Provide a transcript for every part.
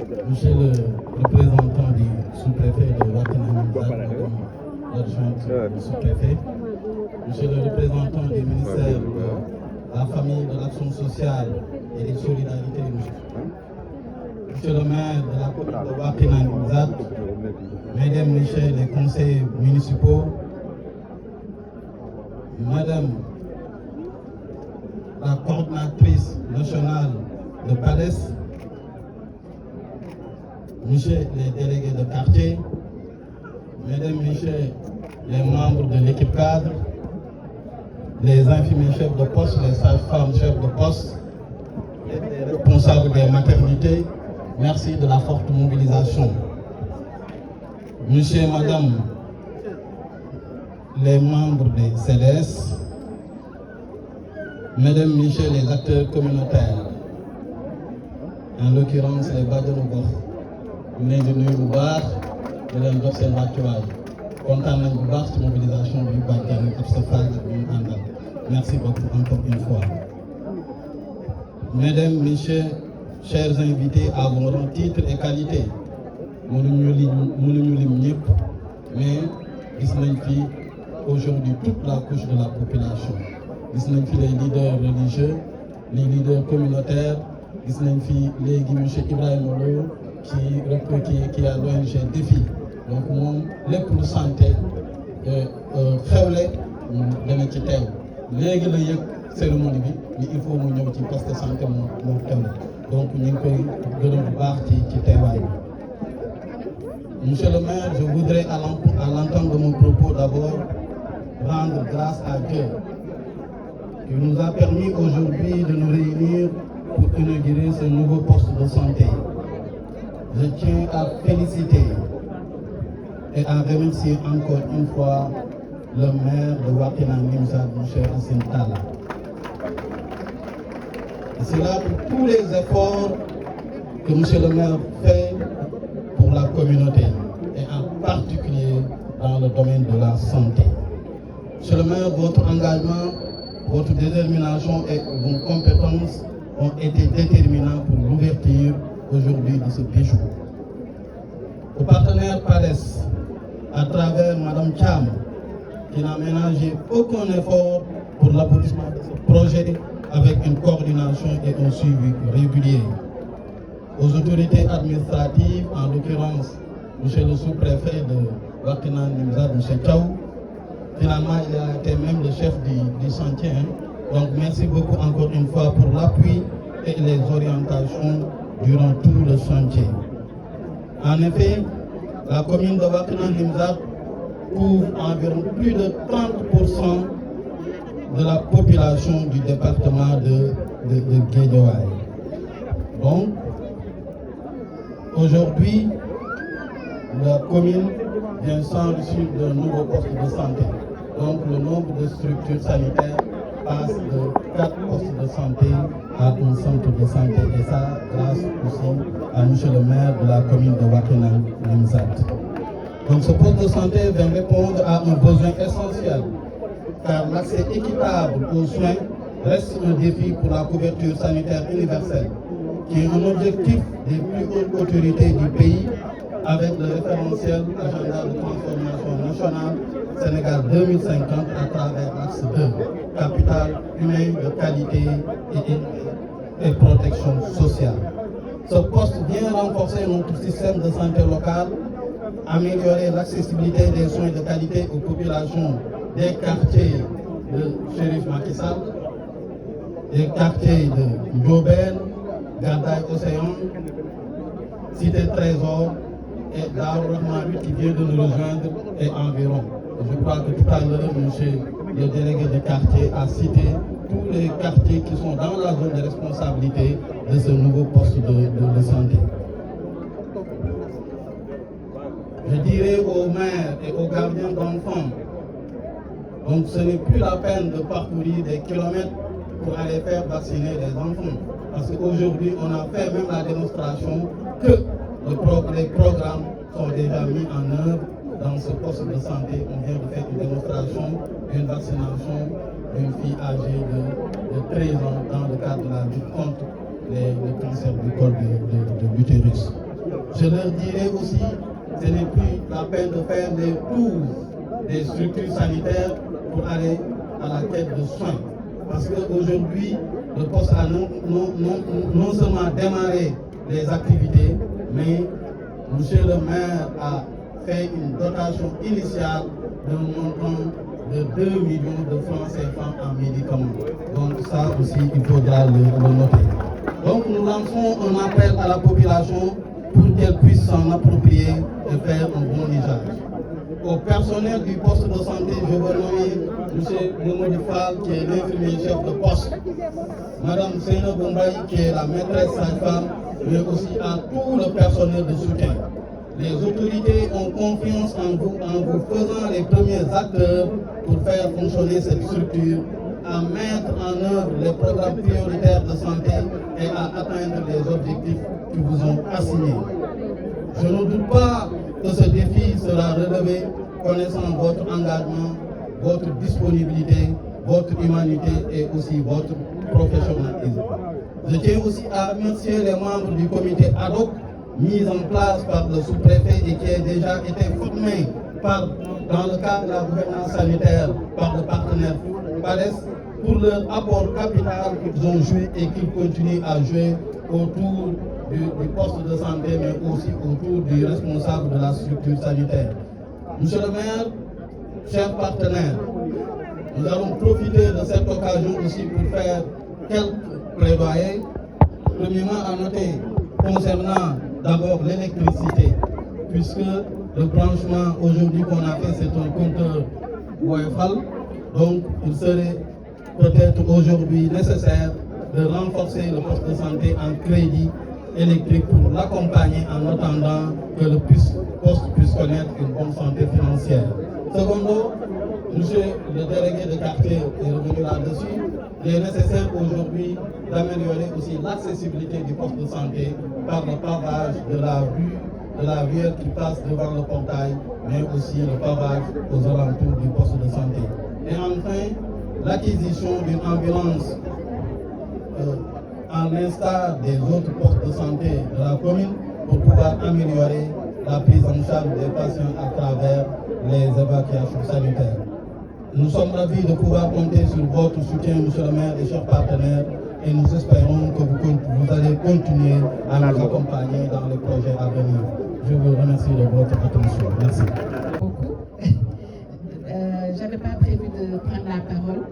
Monsieur le représentant du sous-préfet de Wakinam, l'adjointe du sous-préfet, Monsieur le représentant du ministère de la Famille, de l'Action sociale et des Solidarités, Monsieur le maire de la commune de Wakinam, Mesdames, Messieurs les conseillers municipaux, Madame la coordinatrice nationale de PADES, Messieurs les délégués de quartier, Mesdames, Messieurs les membres de l'équipe cadre, les infirmiers chefs de poste, les sages-femmes chefs de poste, les responsables des maternités, merci de la forte mobilisation. Monsieur et Madame, les membres des CDS, Mesdames, Messieurs les acteurs communautaires, en l'occurrence les Bajenu Gox, ñu leen di nuyu bu baax di leen jox seen wàccuwaay kontaan nañ bu baax ci mobilisation bi bàjjan ak sa phase bi ñu àndal. Merci beaucoup encore une fois. Mesdames, Messieurs, chers invités à vos rangs, titres et qualités, mënuñu lim ñëpp, mais gis nañ fi aujourd'hui toute la couche de la population. Gis nañ fi les leaders religieux, les leaders communautaires, gis nañ fi léegi monsieur Ibrahima Lo qui a l'ONG Défi. Donc moom lépp lu santé xewle dana ci teew léegi la yëg cérémonie bi mais il faut mu ñëw ci poste de santé moo xewle donc ñu ngi koy gërëm bu baax ci teewaay bi. Monsieur le maire, je voudrais à l'entame de mon propos d'abord rendre grâce à Dieu qui nous a permis aujourd'hui de nous réunir pour inaugurer ce nouveau poste de santé. Je tiens à féliciter et à remercier encore une fois le maire de Wakinam Nimzatt, M. Hassine Talla. C'est là pour tous les efforts que M. le maire fait pour la communauté et en particulier dans le domaine de la santé. M. le maire, votre engagement, votre détermination et vos compétences ont été déterminants pour l'ouverture aujourd'hui de ce bijou. Au partenaire PADES, à travers Madame Cham, qui n'a ménagé aucun effort pour l'aboutissement de ce projet avec une coordination et un suivi régulier. Aux autorités administratives, en l'occurrence, Monsieur le sous-préfet de Wakinam Nimzatt, M. Thiaw, finalement il a été même le chef du chantier. Donc merci beaucoup encore une fois pour l'appui et les orientations durant tout le chantier. En effet, la commune de Wakinam Nimzatt couvre environ plus de 30% de la population du département de Guédiawaye. Donc, aujourd'hui, la commune vient s'enrichir d'un nouveau poste de santé. Donc, le nombre de structures sanitaires passe de 4 postes de santé à un centre de santé. Et ça, grâce aussi à M. le maire de la commune de Wakinam Nimzatt. Donc ce poste de santé vient répondre à un besoin essentiel, car l'accès équitable aux soins reste un défi pour la couverture sanitaire universelle, qui est un objectif des plus hautes autorités du pays, avec le référentiel agenda de transformation nationale Sénégal 2050 à travers l'axe 2, capital humain de qualité et protection sociale. Ce poste vient renforcer notre système de santé local, améliorer l'accessibilité des soins de qualité aux populations des quartiers de Chérif Macky Sall, des quartiers de Ndiobène, Gadaye Océan, Cité Trésor et Darou Rahman 8 qui vient de nous rejoindre et environ. Je crois que tout à l'heure, monsieur le délégué de quartier a cité tous les quartiers qui sont dans la zone de responsabilité de ce nouveau poste de santé. Je dirais aux mères et aux gardiens d'enfants, donc ce n'est plus la peine de parcourir des kilomètres pour aller faire vacciner les enfants. Parce qu'aujourd'hui, on a fait même la démonstration que les programmes sont déjà mis en œuvre dans ce poste de santé. On vient de faire une démonstration d'une vaccination d'une fille âgée de 13 ans dans le cadre de la lutte contre le cancer du col de l'utérus. Je leur dirai aussi, ce n'est plus la peine de faire les tours des structures sanitaires pour aller à la quête de soins. Parce qu'aujourd'hui, le poste a non seulement démarré les activités, mais Monsieur le maire a fait une dotation initiale d'un montant de 2 millions de francs CFA en médicaments. Donc ça aussi, il faudra le noter. Donc nous lançons un appel à la population pour qu'elle puisse s'en approprier et faire un bon usage. Au personnel du poste de santé, je veux nommer M. Momo Fall, qui est l'infirmier chef de poste, Mme Seyna Bombaï, qui est la maîtresse sage-femme, mais aussi à tout le personnel de soutien. Les autorités ont confiance en vous faisant les premiers acteurs pour faire fonctionner cette structure, à mettre en œuvre les programmes prioritaires de santé et à atteindre les objectifs qui vous ont assignés. Je ne doute pas que ce défi sera relevé, connaissant votre engagement, votre disponibilité, votre humanité et aussi votre professionnalisme. Je tiens aussi à remercier les membres du comité ad hoc mis en place par le sous-préfet et qui a déjà été formé dans le cadre de la gouvernance sanitaire par le partenaire PALES pour leur apport capital qu'ils ont joué et qu'ils continuent à jouer autour du poste de santé, mais aussi autour du responsable de la structure sanitaire. Monsieur le maire, chers partenaires, nous allons profiter de cette occasion aussi pour faire quelques plaidoyers. Premièrement, à noter concernant d'abord l'électricité, puisque le branchement aujourd'hui qu'on a fait, c'est un compteur WFL, donc il serait peut-être aujourd'hui nécessaire de renforcer le poste de santé en crédit électrique pour l'accompagner en attendant que le poste puisse connaître une bonne santé financière. Secondo, monsieur le délégué de quartier est revenu là-dessus, il est nécessaire aujourd'hui d'améliorer aussi l'accessibilité du poste de santé par le pavage de la ruelle qui passe devant le portail, mais aussi le pavage aux alentours du poste de santé. Et enfin, l'acquisition d'une ambulance à l'instar des autres postes de santé de la commune pour pouvoir améliorer la prise en charge des patients à travers les évacuations sanitaires. Nous sommes ravis de pouvoir compter sur votre soutien, monsieur le maire et chers partenaires, et nous espérons que vous allez continuer à nous accompagner dans les projets à venir. Je vous remercie de votre attention. Merci. Beaucoup. Je n'avais pas prévu de prendre la parole.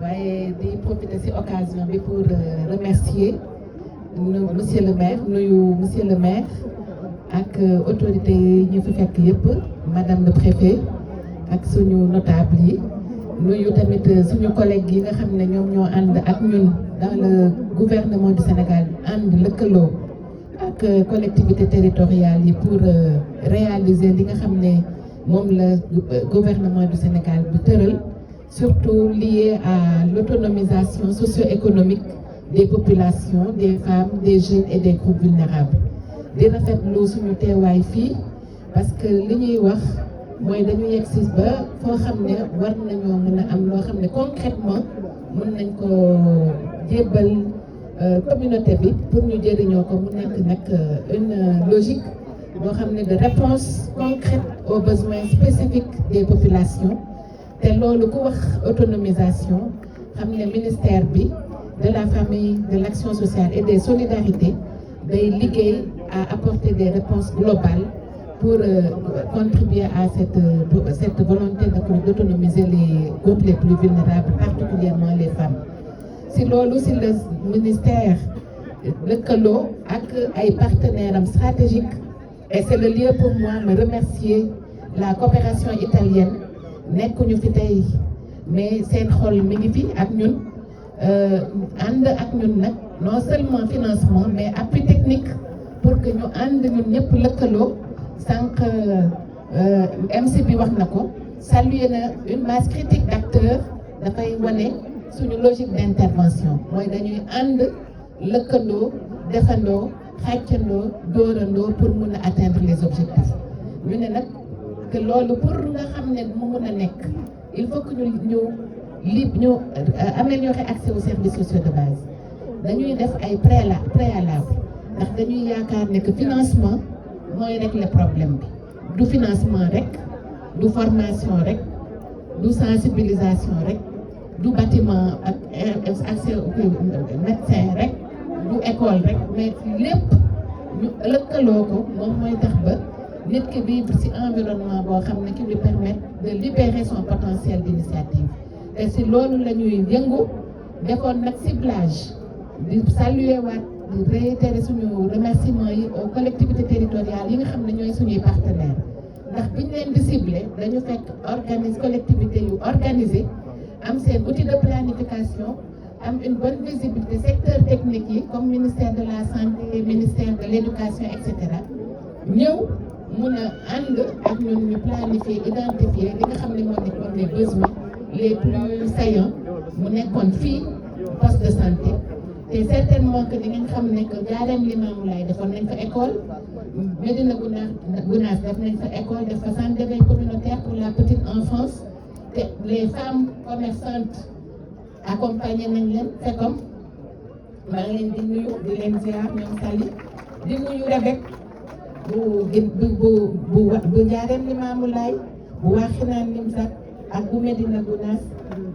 waaye di profiter ci occasion bi pour remercier monsieur le maire monsieur le maire ak autorité yi ñu fi fekk yëpp madame le préfet ak suñu notable yi nuyu tamit suñu collègues yi nga xam ne ñoom ñoo ànd ak ñun dans le gouvernement du Sénégal ànd lëkkaloo ak collectivité territoriale yi pour réaliser li nga xam ne moom la gouvernement du Sénégal bi tëral, surtout lié à l'autonomisation socio-économique des populations, des femmes, des jeunes et des groupes vulnérables. di rafetlu suñu teewaay fii parce que li ñuy wax mooy dañu yegg si ba foo xam ne war nañoo mën a am loo xam ne concrètement mën nañ ko jébbal communauté bi pour ñu jëriñoo ko mu nekk nag une logique boo xam ne de réponse concrète aux besoins spécifiques des populations. te loolu ku wax autonomisation xam ne ministère bi de la famille, de l'action sociale et des solidarités day liggéey à apporter des réponses globales pour contribuer à cette volonté d'autonomiser les groupes les plus vulnérables, particulièrement les femmes. Si loolu si le ministère lëkkaloo ak ay partenaires am stratégiques, et c'est le lieu pour moi de remercier la coopération italienne. nekkuñu fi tey mais seen xol mi ngi fi ak ñun ànd ak ñun nag non seulement financement mais appui technique pour que ñu ànd ñun ñëpp lëkkaloo sànq MC bi wax na ko saluer na une masse critique d'acteurs dafay wane suñu logique d'intervention mooy dañuy ànd lëkkaloo defandoo xàccandoo dóorandoo pour mun a atteindre les objectifs ñu ne nag que loolu pour nga xam ne mu mën a nekk il faut que ñu améliorer accès aux services sociaux de base dañuy def ay préalable ndax dañuy yaakaar ne que financement mooy régler problème bi du financement rek du formation rek du sensibilisation rek du bâtiment ak accès médecin rek du école rek mais lépp ñu lëkkaloo ko moom mooy tax ba nit ki vivre ci environnement boo xam ne qui lui permet de libérer son potentiel d'initiative te ci loolu la ñuy yëngu defoon nag ciblage di saluer waat di réitérer suñu remerciement yi aux collectivités territoriales yi nga xam ne ñooy suñuy partenaires ndax biñ leen di cibler dañu fekk collectivité yu organisé am seen outil de planification am une bonne visibilité secteur technique yi comme ministère de la santé ministère de l'éducation et cetera ñëw mun a ànd ak ñun ñu planifier identifier li nga xam ne moo nekkoon les besoins les plus saillants mu nekkoon fii poste de santé te certainement que di ngeen xam ne que Ndiarème Limamoulaye defoon nañ fa école Médina Gounass def nañ fa école def fa centre d'éveil communautaire pour la petite enfance te les femmes commerçantes accompagné nañ leen FECOM maa ngi leen di nuyu di leen ziar ñoom Sali di nuyu Rebek bu Ndiarème Limamoulaye bu Wakhinane Nimzatt ak bu Médina Gounass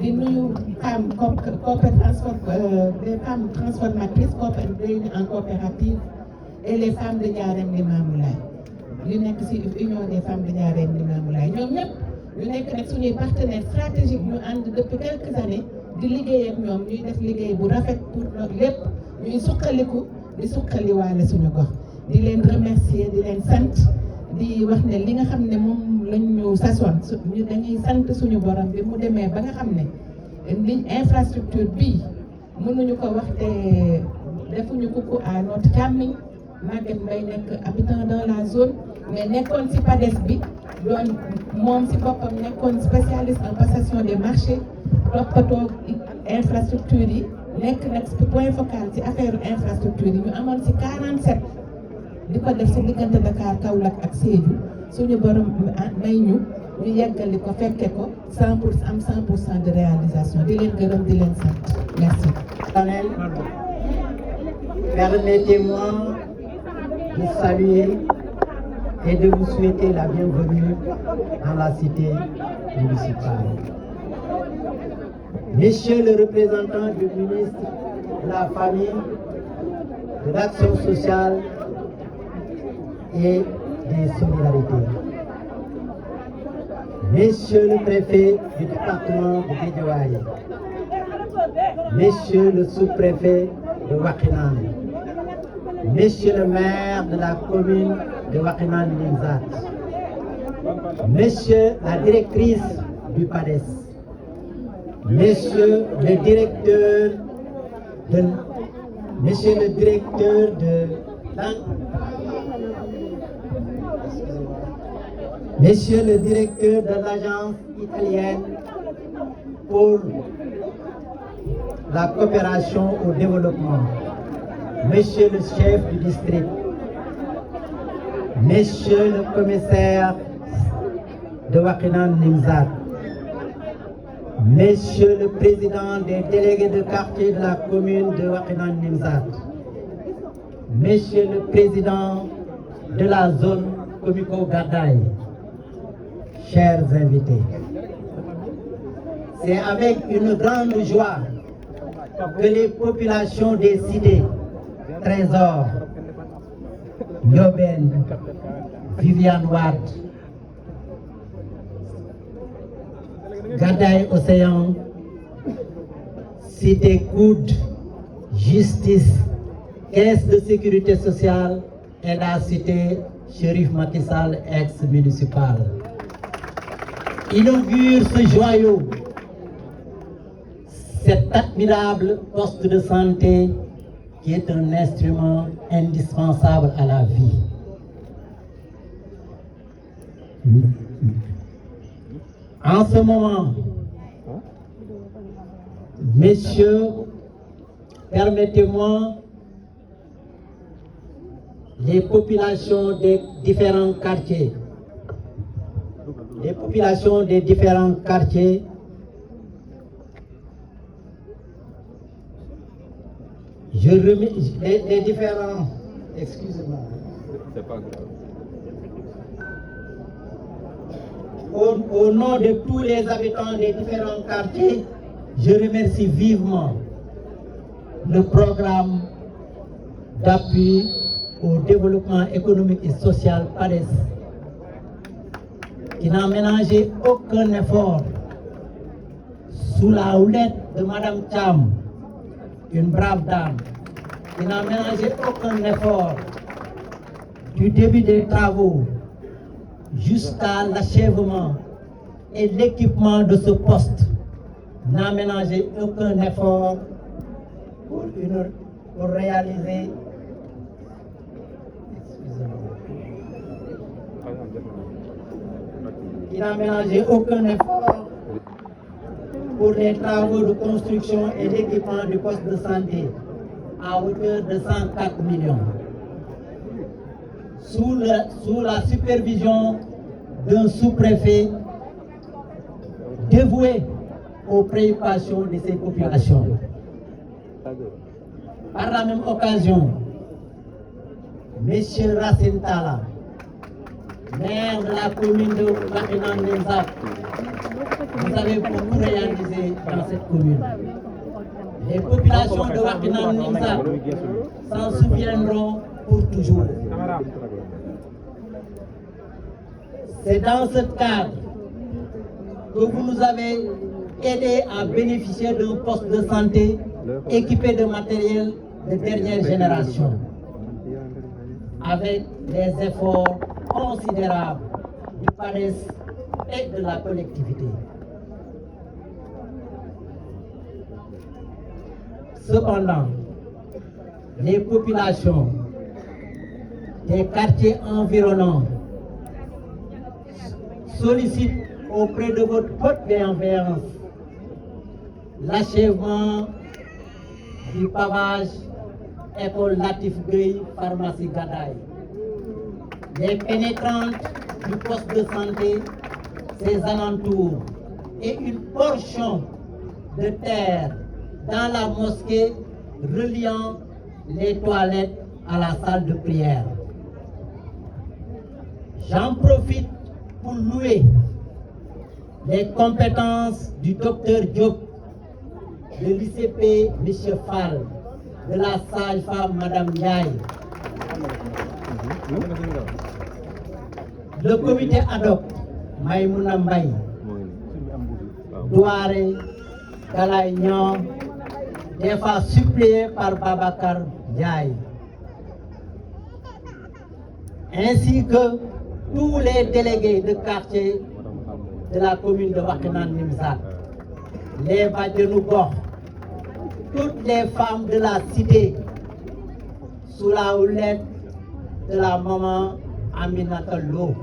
di nuyu femmes des femmes transformatrices réunies en coopérative et les femmes de Ndiarème Limamoulaye li nekk ci union des femmes de Ndiarème Limamoulaye ñoom ñëpp ñu nekk nag suñuy partenaires stratégiques ñu ànd depuis quelques années di liggéey ak ñoom ñuy def liggéey bu rafet pour lépp ñuy suqaliku di suqaliwaale suñu gox di leen remercier di leen sant di wax ne li nga xam ne moom lañ ñu sasoon ñu dañuy sant suñu borom bi mu demee ba nga xam ne liñ infrastructure bii mënuñu ko wax te defuñu ko à notre càmmiñ Maguette Mbaye nekk habitant dans la zone mais nekkoon ci PADES bi doon moom ci boppam nekkoon spécialiste en passation des marchés toppatoo infrastructure yi nekk nag point focal ci affaire infrastructure yi ñu amoon ci 47 di ko def ci diggante Dakar Kaolack ak Sédhiou suñu borom may ñu yeggali ko fekke ko 100% de réalisation di leen gërëm di leen sant merci. Permettez-moi de saluer et de vous souhaiter la bienvenue dans la cité municipale. Monsieur le représentant du ministre de la Famille, de l'Action sociale et des solidarités. Monsieur le préfet du département de Guédiawaye, Monsieur le sous-préfet de Wakhinane, Monsieur le maire de la commune de Wakhinane Nimzatt, Monsieur la directrice du PADES, Monsieur le directeur de Monsieur le directeur de l'agence italienne pour la coopération au développement, Monsieur le chef du district, Monsieur le commissaire de Wakhinane Nimzatt, Monsieur le président des délégués de quartier de la commune de Wakhinane Nimzatt, Monsieur le président de la zone Komiko Gadaye, chers invités, c'est avec une grande joie que les populations des cités Trésor, Ndiobène, Viviane Wade, Gadaye Océan, Cité Coude, Justice, Caisse de sécurité sociale et la cité Chérif Macky Sall, ex-municipal, inaugure ce joyau, cet admirable poste de santé qui est un instrument indispensable à la vie. En ce moment, messieurs, permettez-moi, les populations des différents quartiers, je remets les différents, excusez-moi. C'est pas grave. Au nom de tous les habitants des différents quartiers, je remercie vivement le programme d'appui au développement économique et social PADES, qui n'a ménagé aucun effort sous la houlette de Madame Cham, une brave dame, qui n'a ménagé aucun effort du début des travaux jusqu'à l'achèvement et l'équipement de ce poste, n'a ménagé aucun effort pour réaliser il n'a ménagé aucun effort pour les travaux de construction et d'équipement du poste de santé à hauteur de 104 millions. Sous la supervision d'un sous-préfet dévoué aux préoccupations de ces populations. Par la même occasion, M. Racine Talla, maire de la commune de Wakhinane Nimzatt, vous avez beaucoup réalisé dans cette commune. Les populations de Wakhinane Nimzatt s'en souviendront pour toujours. C'est dans ce cadre que vous nous avez aidé à bénéficier d'un poste de santé équipé de matériel de dernière génération, avec des efforts considérables du PADES et de la collectivité. Cependant, les populations des quartiers environnants sollicitent auprès de votre haute bienveillance l'achèvement du pavage École Latif Gueye, pharmacie Gadaye, les pénétrantes du poste de santé, ses alentours et une portion de terre dans la mosquée reliant les toilettes à la salle de prière. J'en profite pour louer les compétences du docteur Diop, de l'ICP M. Fall, de la sage-femme Mme Ndiaye, le comité ad hoc Maïmouna Mbaye, Douare, Galaye Niang, des fois suppléé par Babacar Ndiaye, ainsi que tous les délégués de quartier de la commune de Wakhinane Nimzatt, les Badianou Gox, toutes les femmes de la cité, sous la houlette de la maman Aminata Lo,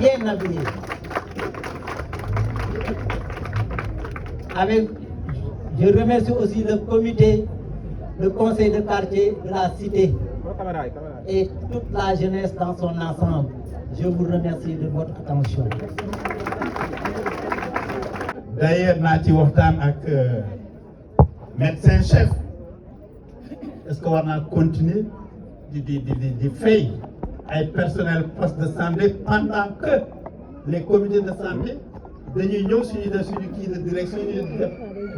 bien habillée. Je remercie aussi le comité, le conseil de quartier de la cité et toute la jeunesse dans son ensemble. Je vous remercie de votre attention. D'ailleurs, Nati Waftan avec médecin-chef. Est-ce qu'on va continuer de faire avec personnel poste de santé pendant que les comités de santé dañuy ñëw suñu kii de direction ñu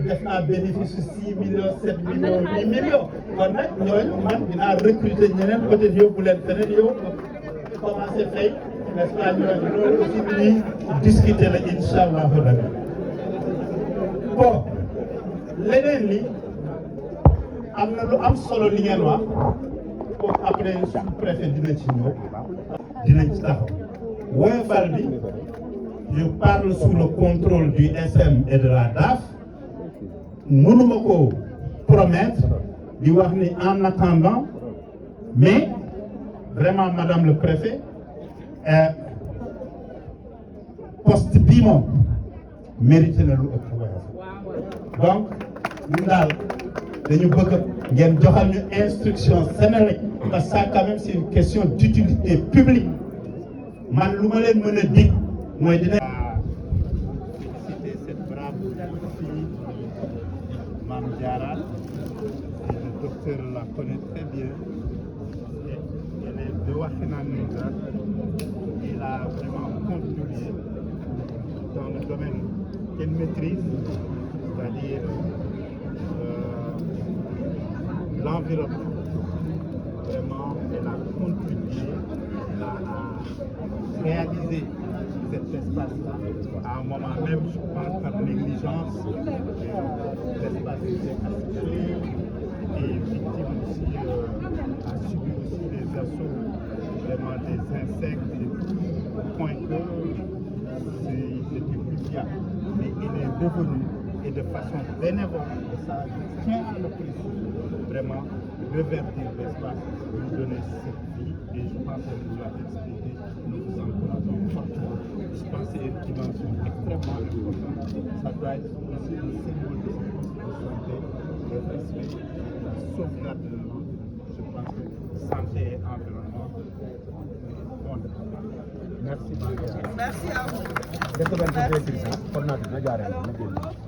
def naa bénéfice 6 millions 7 millions 8 millions kon nag ñooñu man dinaa recruter ñeneen peut-être yóbbu leen feneen yow commencé fay n'est-ce pas ñooñu loolu aussi ñuy discuter la incha allahu rabbi. Bon leneen li am na lu am solo li ngeen wax foofu après sous-préfet dina ci ñëw dinañ ci taxaw woyofal bi. Je parle sous le contrôle du SM et de la DAF. Mënuma ko promettre di wax ni en attendant, mais vraiment madame le préfet poste bi moom mérité na lu ëpp woyof. Donc ñun daal dañu bëgg ngeen joxal ñu instruction Sénélec parce que ça quand même c'est une question d'utilité publique man lu ma leen mën a dig mooy dina citer cette brave fille Mame Diarra, le docteur la connaît très bien, elle est de Wakhinane Nimzatt, il a vraiment contribué dans le domaine qu'elle maîtrise, c'est-à-dire l'environnement. Vraiment, elle a contribué à réaliser cet espace-là. À un moment même, je pense par négligence, l'espace était assiégé et victime aussi, a subi aussi des assauts, vraiment des insectes, au point que c'était plus viable. Mais il est revenu et de façon bénévole, ça tient à le préciser, vraiment reverdir l'espace, nous donner cette vie, et je pense que vous l'avez expliqué, nous vous encourageons fortement. Je pense que c'est une dimension extrêmement importante. Ça doit être aussi un symbole de santé, de respect, de la sauvegarde de l'eau. Je pense que santé et environnement, Merci. Merci à vous. Merci.